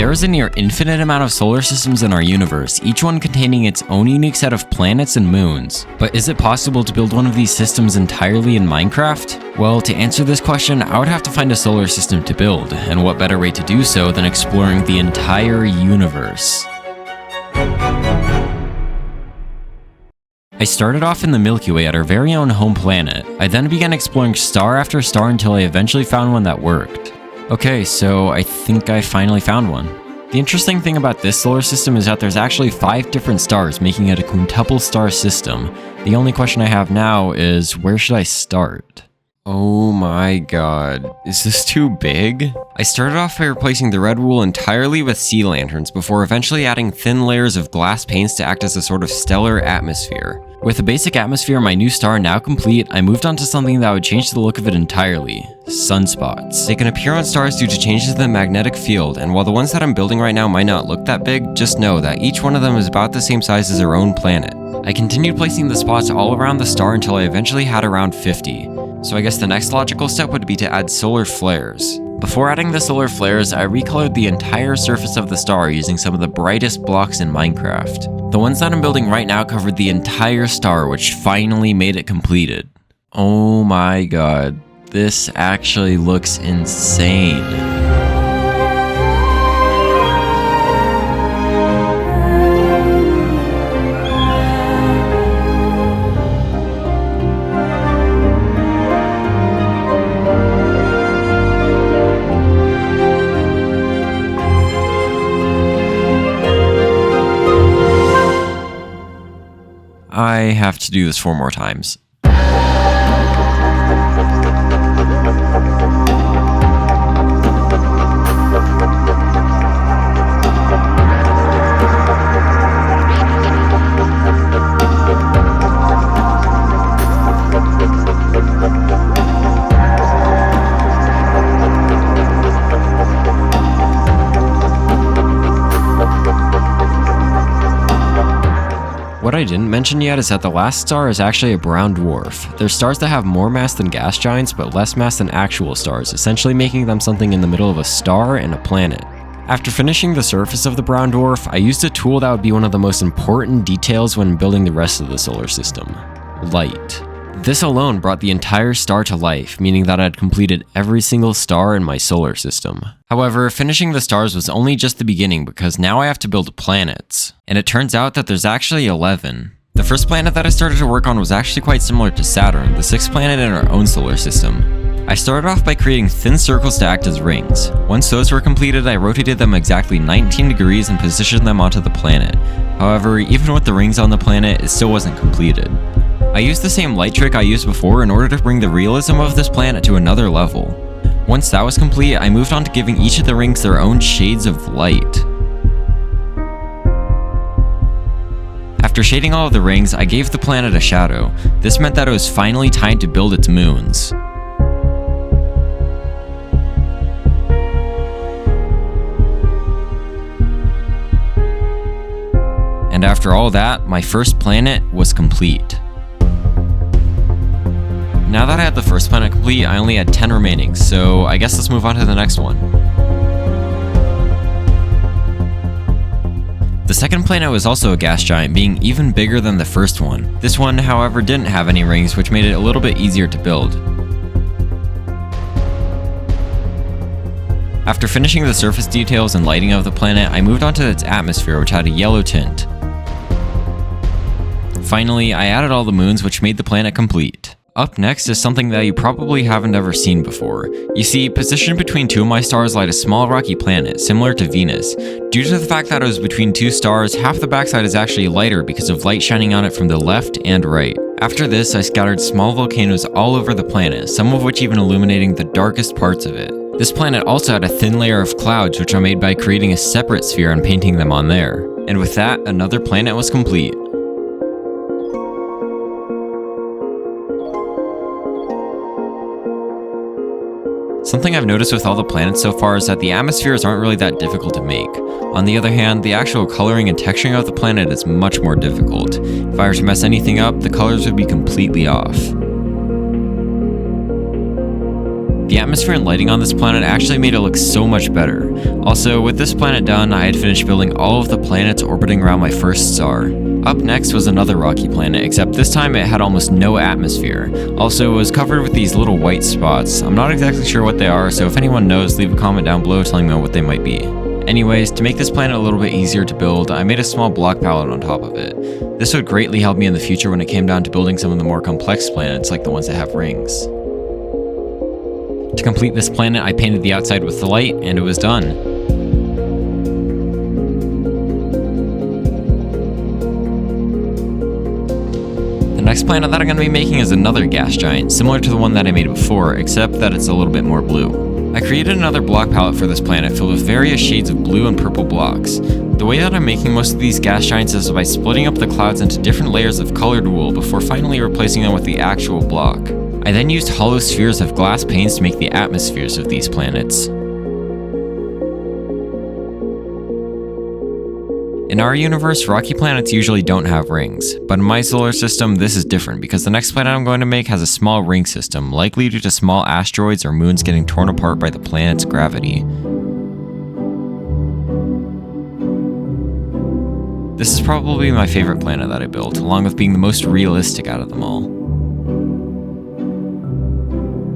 There is a near infinite amount of solar systems in our universe, each one containing its own unique set of planets and moons. But is it possible to build one of these systems entirely in Minecraft? Well, to answer this question, I would have to find a solar system to build, and what better way to do so than exploring the entire universe? I started off in the Milky Way at our very own home planet. I then began exploring star after star until I eventually found one that worked. Okay, so I think I finally found one. The interesting thing about this solar system is that there's actually 5 different stars, making it a quintuple star system. The only question I have now is, where should I start? Oh my god, is this too big? I started off by replacing the red wool entirely with sea lanterns before eventually adding thin layers of glass paints to act as a sort of stellar atmosphere. With the basic atmosphere of my new star now complete, I moved on to something that would change the look of it entirely: sunspots. They can appear on stars due to changes in the magnetic field, and while the ones that I'm building right now might not look that big, just know that each one of them is about the same size as their own planet. I continued placing the spots all around the star until I eventually had around 50. So I guess the next logical step would be to add solar flares. Before adding the solar flares, I recolored the entire surface of the star using some of the brightest blocks in Minecraft. The ones that I'm building right now covered the entire star, which finally made it completed. Oh my god, this actually looks insane. I have to do this 4 more times. What I didn't mention yet is that the last star is actually a brown dwarf. They're stars that have more mass than gas giants, but less mass than actual stars, essentially making them something in the middle of a star and a planet. After finishing the surface of the brown dwarf, I used a tool that would be one of the most important details when building the rest of the solar system: light. This alone brought the entire star to life, meaning that I'd completed every single star in my solar system. However, finishing the stars was only just the beginning, because now I have to build planets. And it turns out that there's actually 11. The first planet that I started to work on was actually quite similar to Saturn, the 6th planet in our own solar system. I started off by creating thin circles to act as rings. Once those were completed, I rotated them exactly 19 degrees and positioned them onto the planet. However, even with the rings on the planet, it still wasn't completed. I used the same light trick I used before in order to bring the realism of this planet to another level. Once that was complete, I moved on to giving each of the rings their own shades of light. After shading all of the rings, I gave the planet a shadow. This meant that it was finally time to build its moons. And after all that, my first planet was complete. Now that I had the first planet complete, I only had 10 remaining, so I guess let's move on to the next one. The second planet was also a gas giant, being even bigger than the first one. This one, however, didn't have any rings, which made it a little bit easier to build. After finishing the surface details and lighting of the planet, I moved on to its atmosphere, which had a yellow tint. Finally, I added all the moons, which made the planet complete. Up next is something that you probably haven't ever seen before. You see, positioned between 2 of my stars lied a small rocky planet, similar to Venus. Due to the fact that it was between 2 stars, half the backside is actually lighter because of light shining on it from the left and right. After this, I scattered small volcanoes all over the planet, some of which even illuminating the darkest parts of it. This planet also had a thin layer of clouds, which I made by creating a separate sphere and painting them on there. And with that, another planet was complete. Something I've noticed with all the planets so far is that the atmospheres aren't really that difficult to make. On the other hand, the actual coloring and texturing of the planet is much more difficult. If I were to mess anything up, the colors would be completely off. The atmosphere and lighting on this planet actually made it look so much better. Also, with this planet done, I had finished building all of the planets orbiting around my first star. Up next was another rocky planet, except this time it had almost no atmosphere. Also, it was covered with these little white spots. I'm not exactly sure what they are, so if anyone knows, leave a comment down below telling me what they might be. Anyways, to make this planet a little bit easier to build, I made a small block palette on top of it. This would greatly help me in the future when it came down to building some of the more complex planets like the ones that have rings. To complete this planet, I painted the outside with the light, and it was done. The next planet that I'm going to be making is another gas giant, similar to the one that I made before, except that it's a little bit more blue. I created another block palette for this planet filled with various shades of blue and purple blocks. The way that I'm making most of these gas giants is by splitting up the clouds into different layers of colored wool before finally replacing them with the actual block. I then used hollow spheres of glass panes to make the atmospheres of these planets. In our universe, rocky planets usually don't have rings, but in my solar system, this is different because the next planet I'm going to make has a small ring system, likely due to small asteroids or moons getting torn apart by the planet's gravity. This is probably my favorite planet that I built, along with being the most realistic out of them all.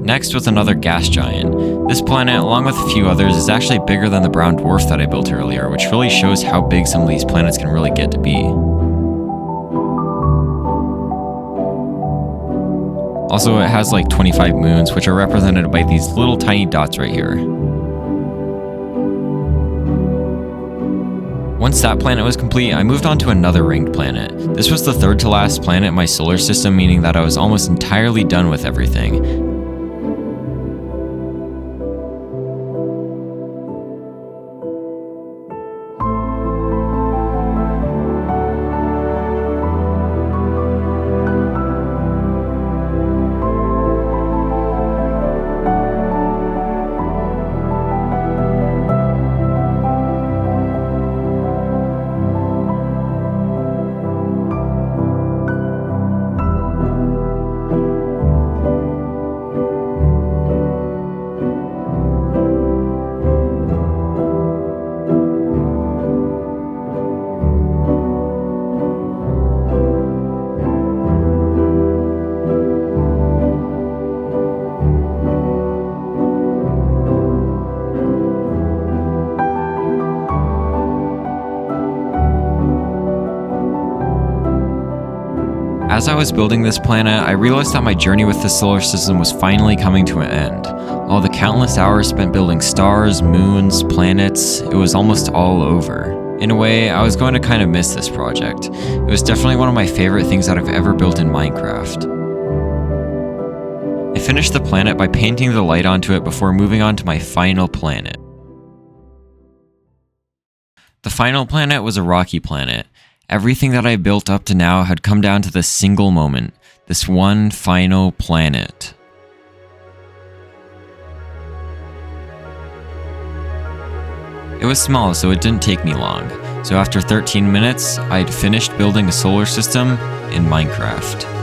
Next was another gas giant. This planet, along with a few others, is actually bigger than the brown dwarf that I built earlier, which really shows how big some of these planets can really get to be. Also, it has like 25 moons, which are represented by these little tiny dots right here. Once that planet was complete, I moved on to another ringed planet. This was the third to last planet in my solar system, meaning that I was almost entirely done with everything. As I was building this planet, I realized that my journey with the solar system was finally coming to an end. All the countless hours spent building stars, moons, planets, it was almost all over. In a way, I was going to kind of miss this project. It was definitely one of my favorite things that I've ever built in Minecraft. I finished the planet by painting the light onto it before moving on to my final planet. The final planet was a rocky planet. Everything that I built up to now had come down to this single moment, this one final planet. It was small, so it didn't take me long. So after 13 minutes, I'd finished building a solar system in Minecraft.